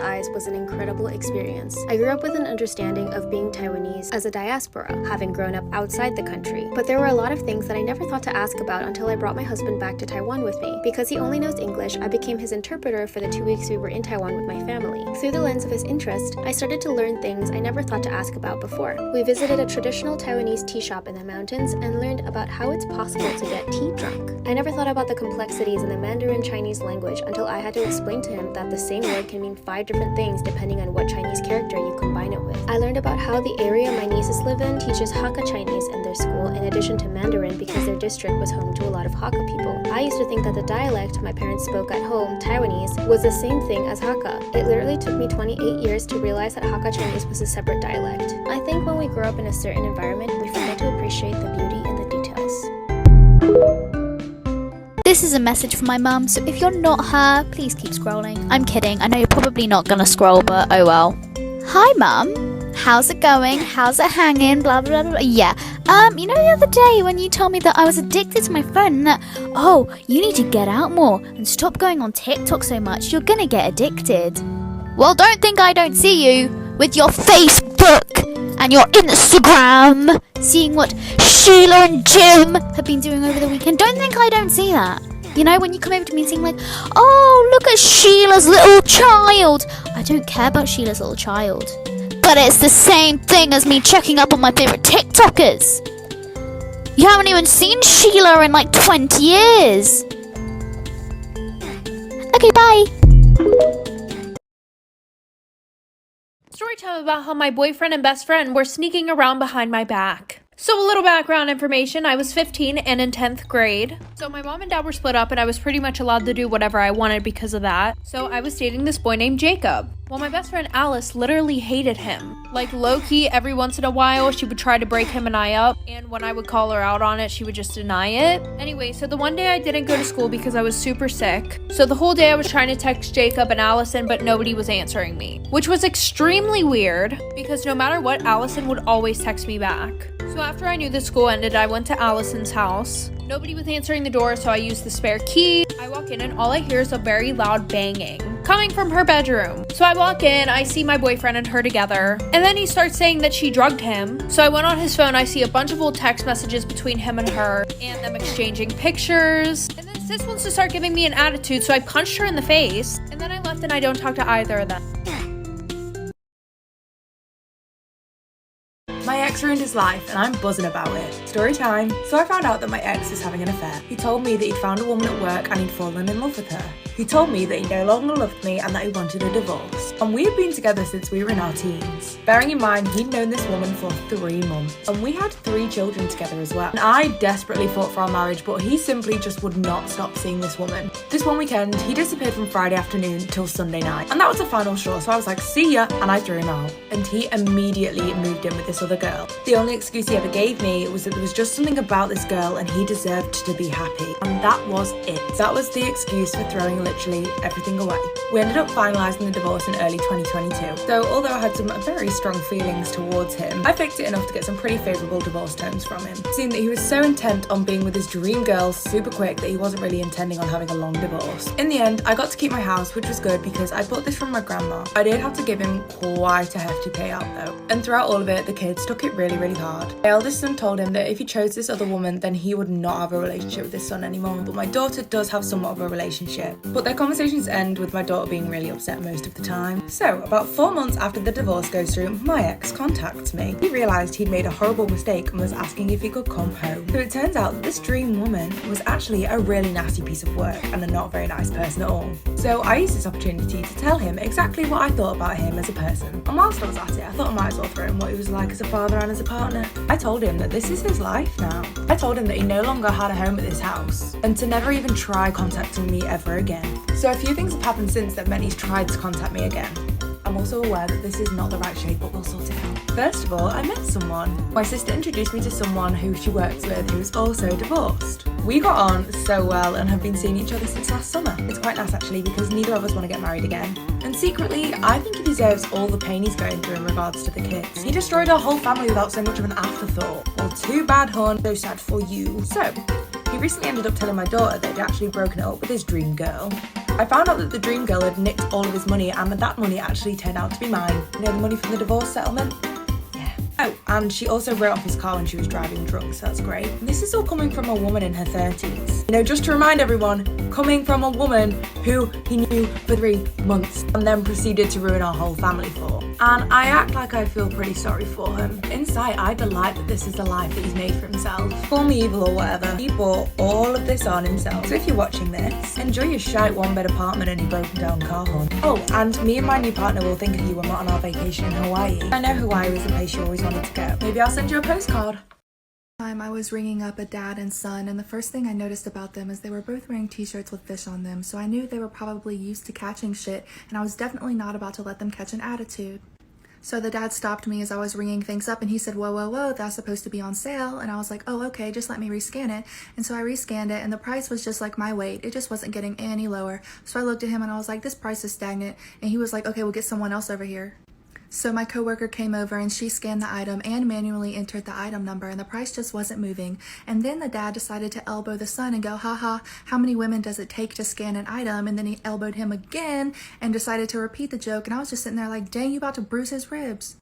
eyes was an incredible experience. I grew up with an understanding of being Taiwanese as a diaspora, having grown up outside the country. But there were a lot of things that I never thought to ask about until I brought my husband back to Taiwan with me. Because he only knows English, I became his interpreter for the 2 weeks we were in Taiwan with my family. Through the lens of his interest, I started to learn things I never thought to ask about before. We visited a traditional Taiwanese tea shop in the mountains and learned about how it's possible to get tea drunk. I never thought about the complexities in the Mandarin Chinese language until I had to explain to him that the same word can mean 5 different things depending on what Chinese character you combine it with. I learned about how the area my nieces live in teaches Hakka Chinese in their school in addition to Mandarin because their district was home to a lot of Hakka people. I used to think that the dialect my parents spoke at home, Taiwanese, was the same thing as Hakka. It literally took me 28 years to realize that Hakka Chinese was a separate dialect. I think when we grow up in a certain environment, we forget to appreciate the beauty in the details. This is a message from my mum, so if you're not her, please keep scrolling. I'm kidding, I know you're probably not gonna scroll, but oh well. Hi mum, how's it going? How's it hanging? Blah blah blah. Yeah, you know the other day when you told me that I was addicted to my phone and that, oh, you need to get out more and stop going on TikTok so much, you're gonna get addicted. Well, don't think I don't see you with your Facebook and your Instagram, seeing what Sheila and Jim have been doing over the weekend. Don't think I don't see that. You know, when you come over to me and saying like, oh, look at Sheila's little child. I don't care about Sheila's little child. But it's the same thing as me checking up on my favourite TikTokers. You haven't even seen Sheila in like 20 years. Okay, bye. Story time about how my boyfriend and best friend were sneaking around behind my back. So a little background information, I was 15 and in 10th grade. So my mom and dad were split up and I was pretty much allowed to do whatever I wanted because of that. So I was dating this boy named Jacob. Well, my best friend Alice literally hated him. Like low-key, every once in a while, she would try to break him and I up. And when I would call her out on it, she would just deny it. Anyway, so the one day I didn't go to school because I was super sick. So the whole day I was trying to text Jacob and Allison, but nobody was answering me. Which was extremely weird because no matter what, Allison would always text me back. So after I knew the school ended, I went to Allison's house. Nobody was answering the door, so I used the spare key. I walk in and all I hear is a very loud banging coming from her bedroom. So I walk in, I see my boyfriend and her together, and then he starts saying that she drugged him. So I went on his phone, I see a bunch of old text messages between him and her, and them exchanging pictures. And then sis wants to start giving me an attitude, so I punched her in the face, and then I left and I don't talk to either of them. My ex ruined his life and I'm buzzing about it. Story time. So I found out that my ex is having an affair. He told me that he'd found a woman at work and he'd fallen in love with her. He told me that he no longer loved me and that he wanted a divorce. And we had been together since we were in our teens. Bearing in mind, he'd known this woman for 3 months. And we had 3 children together as well. And I desperately fought for our marriage, but he simply just would not stop seeing this woman. This one weekend, he disappeared from Friday afternoon till Sunday night. And that was the final straw, so I was like, see ya, and I threw him out. And he immediately moved in with this other girl. The only excuse he ever gave me was that there was just something about this girl and he deserved to be happy. And that was it. That was the excuse for throwing literally everything away. We ended up finalising the divorce in early 2022. So although I had some very strong feelings towards him, I faked it enough to get some pretty favourable divorce terms from him. Seeing that he was so intent on being with his dream girl super quick that he wasn't really intending on having a long divorce. In the end, I got to keep my house, which was good because I bought this from my grandma. I did have to give him quite a hefty payout though. And throughout all of it, the kids took it really hard. My eldest son told him that if he chose this other woman, then he would not have a relationship with his son anymore. But my daughter does have somewhat of a relationship. But their conversations end with my daughter being really upset most of the time. So about 4 months after the divorce goes through, my ex contacts me. He realised he'd made a horrible mistake and was asking if he could come home. So it turns out that this dream woman was actually a really nasty piece of work and a not very nice person at all. So I used this opportunity to tell him exactly what I thought about him as a person. And whilst I was at it, I thought I might as well throw him what he was like as a father and as a partner. I told him that this is his life now. I told him that he no longer had a home at this house and to never even try contacting me ever again. So a few things have happened since that meant he's tried to contact me again. I'm also aware that this is not the right shape, but we'll sort it out. First of all, I met someone. My sister introduced me to someone who she works with who's also divorced. We got on so well and have been seeing each other since last summer. It's quite nice actually because neither of us want to get married again. And secretly, I think he deserves all the pain he's going through in regards to the kids. He destroyed our whole family without so much of an afterthought. Well, too bad, hon. So sad for you. So, he recently ended up telling my daughter that he'd actually broken it up with his dream girl. I found out that the dream girl had nicked all of his money and that money actually turned out to be mine. You know, the money from the divorce settlement? Yeah. Oh, and she also wrote off his car when she was driving drunk, so that's great. And this is all coming from a woman in her 30s. You know, just to remind everyone, coming from a woman who he knew for 3 months and then proceeded to ruin our whole family for. And I act like I feel pretty sorry for him. Inside, I delight that this is the life that he's made for himself. Call me evil or whatever. He brought all of this on himself. So if you're watching this, enjoy your shite one-bed apartment and your broken down car horn. Oh, and me and my new partner will think of you when we're on our vacation in Hawaii. I know Hawaii was the place you always wanted to go. Maybe I'll send you a postcard. I was ringing up a dad and son, and the first thing I noticed about them is they were both wearing t-shirts with fish on them, so I knew they were probably used to catching shit, and I was definitely not about to let them catch an attitude. So the dad stopped me as I was ringing things up, and he said, whoa, whoa, whoa, that's supposed to be on sale. And I was like, oh, okay, just let me rescan it. And so I rescanned it, and the price was just like my weight. It just wasn't getting any lower. So I looked at him and I was like, this price is stagnant. And he was like, okay, we'll get someone else over here. So my coworker came over and she scanned the item and manually entered the item number, and the price just wasn't moving. And then the dad decided to elbow the son and go, haha, how many women does it take to scan an item? And then he elbowed him again and decided to repeat the joke. And I was just sitting there like, dang, you about to bruise his ribs.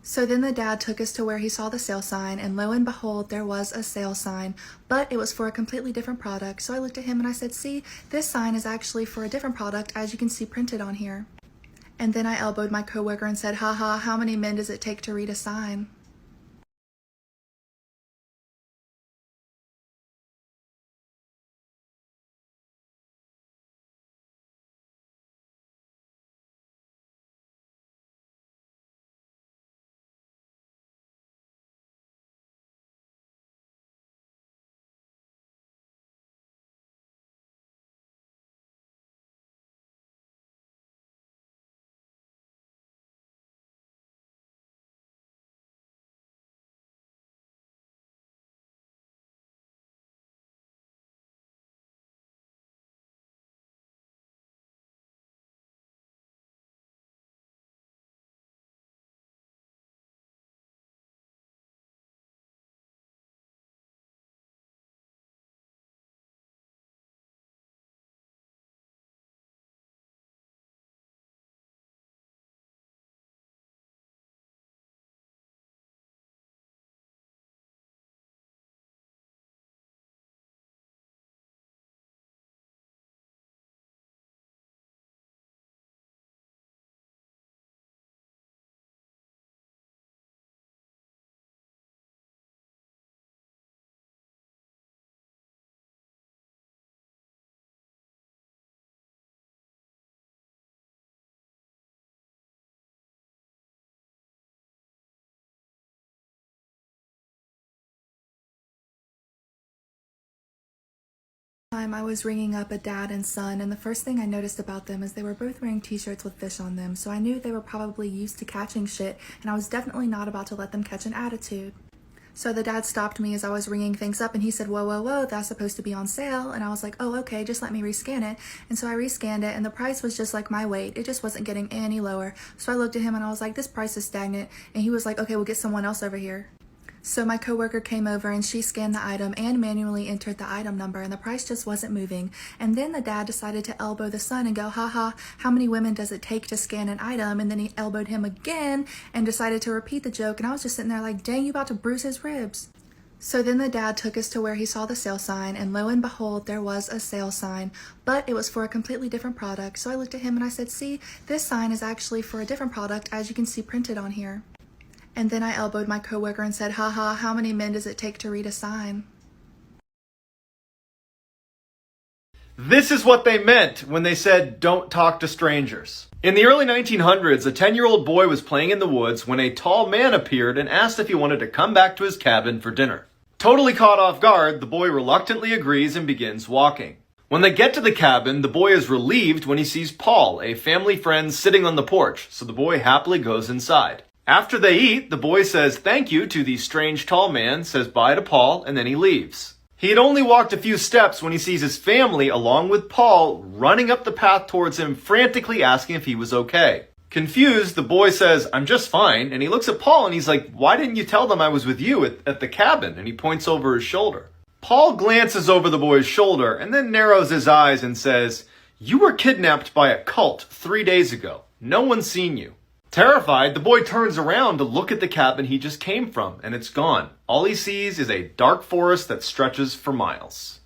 So then the dad took us to where he saw the sale sign, and lo and behold, there was a sale sign, but it was for a completely different product. So I looked at him and I said, see, this sign is actually for a different product, as you can see printed on here. And then I elbowed my coworker and said, haha, how many men does it take to read a sign? I was ringing up a dad and son, and the first thing I noticed about them is they were both wearing t-shirts with fish on them, so I knew they were probably used to catching shit, and I was definitely not about to let them catch an attitude. So the dad stopped me as I was ringing things up, and he said, whoa, whoa, whoa, that's supposed to be on sale. And I was like, oh, okay, just let me rescan it. And so I rescanned it, and the price was just like my weight. It just wasn't getting any lower. So I looked at him and I was like, this price is stagnant. And he was like, okay, we'll get someone else over here. So my coworker came over and she scanned the item and manually entered the item number, and the price just wasn't moving. And then the dad decided to elbow the son and go, haha, how many women does it take to scan an item? And then he elbowed him again and decided to repeat the joke. And I was just sitting there like, dang, you about to bruise his ribs. So then the dad took us to where he saw the sale sign, and lo and behold, there was a sale sign, but it was for a completely different product. So I looked at him and I said, see, this sign is actually for a different product, as you can see printed on here. And then I elbowed my coworker and said, haha, how many men does it take to read a sign? This is what they meant when they said, don't talk to strangers. In the early 1900s, a 10-year-old boy was playing in the woods when a tall man appeared and asked if he wanted to come back to his cabin for dinner. Totally caught off guard, the boy reluctantly agrees and begins walking. When they get to the cabin, the boy is relieved when he sees Paul, a family friend, sitting on the porch, so the boy happily goes inside. After they eat, the boy says thank you to the strange tall man, says bye to Paul, and then he leaves. He had only walked a few steps when he sees his family, along with Paul, running up the path towards him, frantically asking if he was okay. Confused, the boy says, I'm just fine, and he looks at Paul and he's like, why didn't you tell them I was with you at the cabin? And he points over his shoulder. Paul glances over the boy's shoulder and then narrows his eyes and says, You were kidnapped by a cult 3 days ago. No one's seen you. Terrified, the boy turns around to look at the cabin he just came from, and it's gone. All he sees is a dark forest that stretches for miles.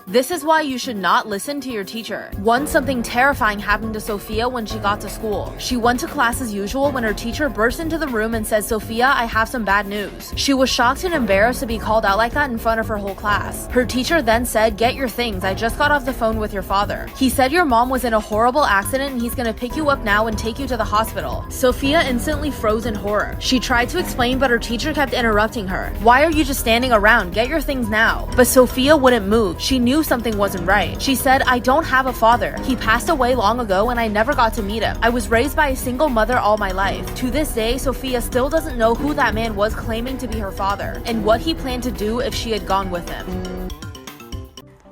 This is why you should not listen to your teacher. Once something terrifying happened to Sophia when she got to school. She went to class as usual when her teacher burst into the room and said, "Sophia, I have some bad news." She was shocked and embarrassed to be called out like that in front of her whole class. Her teacher then said, "Get your things, I just got off the phone with your father. He said your mom was in a horrible accident and he's gonna pick you up now and take you to the hospital." Sophia instantly froze in horror. She tried to explain, but her teacher kept interrupting her. "Why are you just standing around? Get your things now." But Sophia wouldn't move. She knew something wasn't right. She said, "I don't have a father. He passed away long ago and I never got to meet him. I was raised by a single mother all my life." To this day, Sophia still doesn't know who that man was claiming to be her father and what he planned to do if she had gone with him.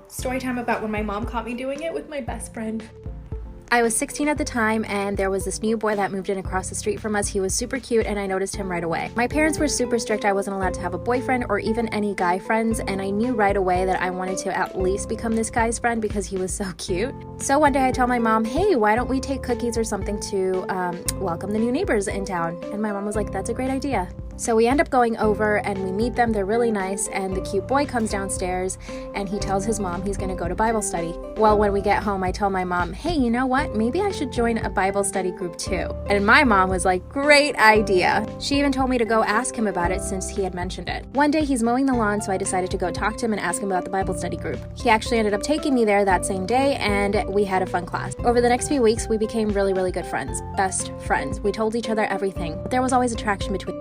Story time about when my mom caught me doing it with my best friend. I was 16 at the time, and there was this new boy that moved in across the street from us. He was super cute, and I noticed him right away. My parents were super strict. I wasn't allowed to have a boyfriend or even any guy friends, and I knew right away that I wanted to at least become this guy's friend because he was so cute. So one day I told my mom, "Hey, why don't we take cookies or something to welcome the new neighbors in town?" And my mom was like, "That's a great idea." So we end up going over and we meet them. They're really nice, and the cute boy comes downstairs and he tells his mom he's gonna go to Bible study. Well, when we get home, I tell my mom, "Hey, you know what? Maybe I should join a Bible study group too." And my mom was like, "Great idea." She even told me to go ask him about it since he had mentioned it. One day he's mowing the lawn, so I decided to go talk to him and ask him about the Bible study group. He actually ended up taking me there that same day, and we had a fun class. Over the next few weeks, we became really, really good friends. Best friends. We told each other everything. But there was always attraction between.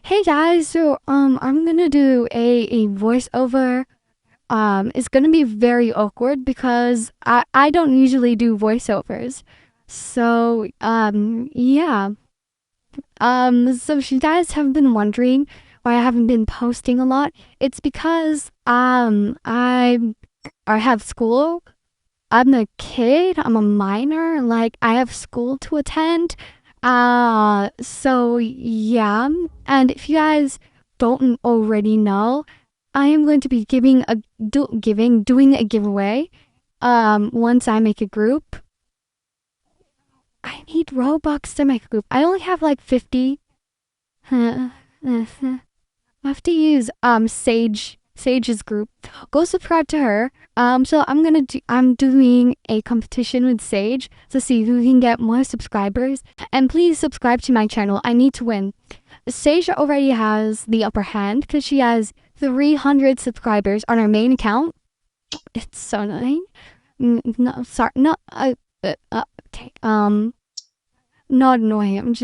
Hey guys, so I'm gonna do a voiceover. It's gonna be very awkward because I don't usually do voiceovers. So yeah. So if you guys have been wondering why I haven't been posting a lot, it's because I have school. I'm a kid. I'm a minor. Like I have school to attend. So yeah. And if you guys don't already know, I am going to be doing a giveaway. Once I make a group. I need Robux to make a group. I only have like 50. I have to use Sage's group. Go subscribe to her. So I'm doing a competition with Sage to see who can get more subscribers. And please subscribe to my channel. I need to win. Sage already has the upper hand because she has 300 subscribers on her main account. It's so annoying. No, sorry, no, okay, not annoying.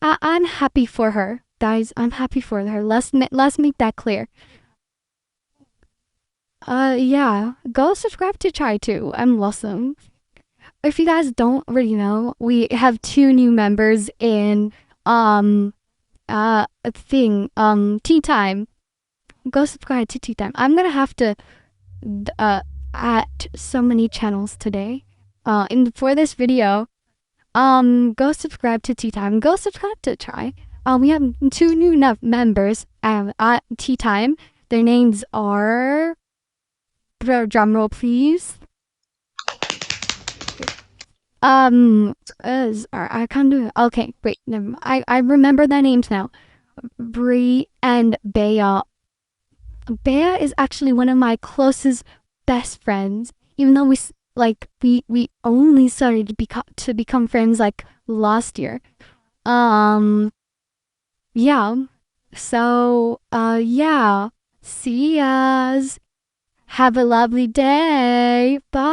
I'm happy for her, guys. I'm happy for her. Let's make that clear. Yeah, go subscribe to Chai too. I'm awesome. If you guys don't already know, we have 2 new members in Tea Time. Go subscribe to Tea Time. I'm gonna have to at so many channels today. For this video, go subscribe to Tea Time. Go subscribe to Chai. We have 2 new members at Tea Time. Their names are. Drumroll, please. I can't do it. Okay, wait. I remember their names now. Bree and Bea. Bea is actually one of my closest best friends. Even though we only started to become friends like last year. Yeah. So yeah. See yas. Have a lovely day. Bye.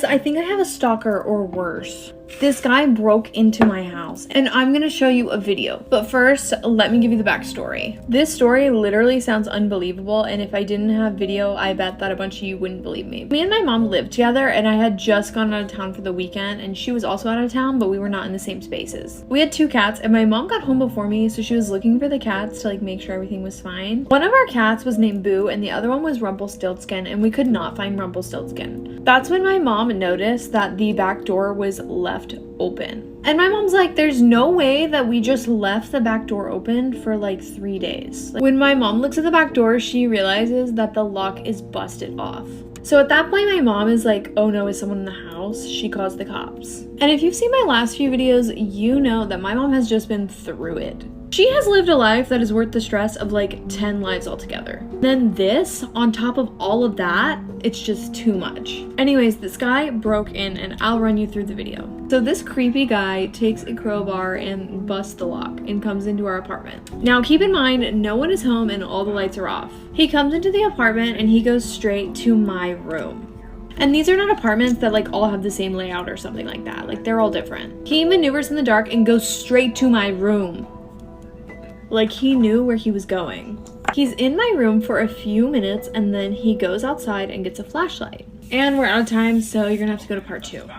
I think I have a stalker or worse. This guy broke into my house and I'm gonna show you a video. But first, let me give you the backstory. This story literally sounds unbelievable, and if I didn't have video, I bet that a bunch of you wouldn't believe me. Me and my mom lived together, and I had just gone out of town for the weekend, and she was also out of town, but we were not in the same spaces. We had 2 cats, and my mom got home before me, so she was looking for the cats to like make sure everything was fine. One of our cats was named Boo, and the other one was Rumpelstiltskin, and we could not find Rumpelstiltskin. That's when my mom noticed that the back door was left open. And my mom's like, there's no way that we just left the back door open for like 3 days. When my mom looks at the back door, she realizes that the lock is busted off. So at that point, my mom is like, oh no, is someone in the house? She calls the cops. And if you've seen my last few videos, you know that my mom has just been through it. She has lived a life that is worth the stress of like 10 lives altogether. Then this, on top of all of that, it's just too much. Anyways, this guy broke in, and I'll run you through the video. So this creepy guy takes a crowbar and busts the lock and comes into our apartment. Now keep in mind, no one is home and all the lights are off. He comes into the apartment and he goes straight to my room. And these are not apartments that like all have the same layout or something like that. Like they're all different. He maneuvers in the dark and goes straight to my room. Like he knew where he was going. He's in my room for a few minutes and then he goes outside and gets a flashlight. And we're out of time, so you're gonna have to go to part 2.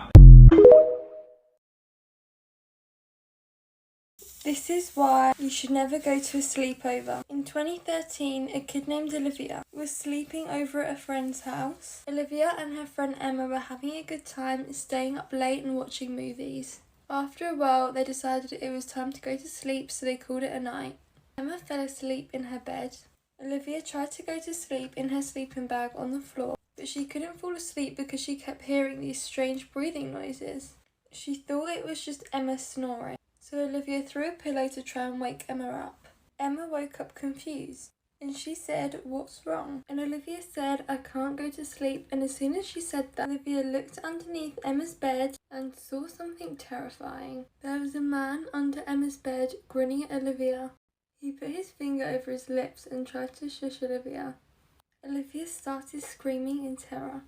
This is why you should never go to a sleepover. In 2013, a kid named Olivia was sleeping over at a friend's house. Olivia and her friend Emma were having a good time staying up late and watching movies. After a while, they decided it was time to go to sleep, so they called it a night. Emma fell asleep in her bed. Olivia tried to go to sleep in her sleeping bag on the floor, but she couldn't fall asleep because she kept hearing these strange breathing noises. She thought it was just Emma snoring, so Olivia threw a pillow to try and wake Emma up. Emma woke up confused, and she said, "What's wrong?" And Olivia said, "I can't go to sleep." And as soon as she said that, Olivia looked underneath Emma's bed and saw something terrifying. There was a man under Emma's bed grinning at Olivia. He put his finger over his lips and tried to shush Olivia. Olivia started screaming in terror.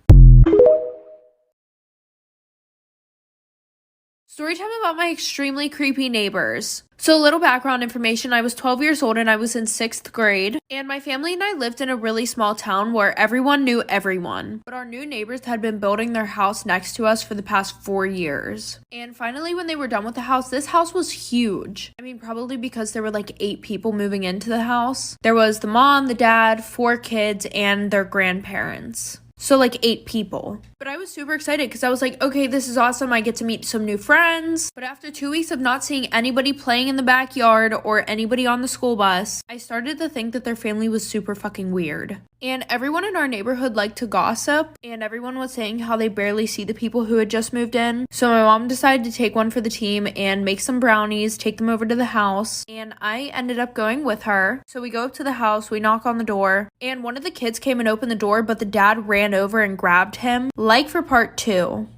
Storytime about my extremely creepy neighbors. So a little background information, I was 12 years old and I was in 6th grade, and my family and I lived in a really small town where everyone knew everyone. But our new neighbors had been building their house next to us for the past 4 years. And finally, when they were done with the house, this house was huge. I mean, probably because there were like 8 people moving into the house. There was the mom, the dad, 4 kids, and their grandparents. So like 8 people. But I was super excited because I was like, okay, this is awesome. I get to meet some new friends. But after 2 weeks of not seeing anybody playing in the backyard or anybody on the school bus, I started to think that their family was super fucking weird. And everyone in our neighborhood liked to gossip, and everyone was saying how they barely see the people who had just moved in. So my mom decided to take one for the team and make some brownies, take them over to the house, and I ended up going with her. So we go up to the house, we knock on the door, and one of the kids came and opened the door, but the dad ran over and grabbed him, like for part 2.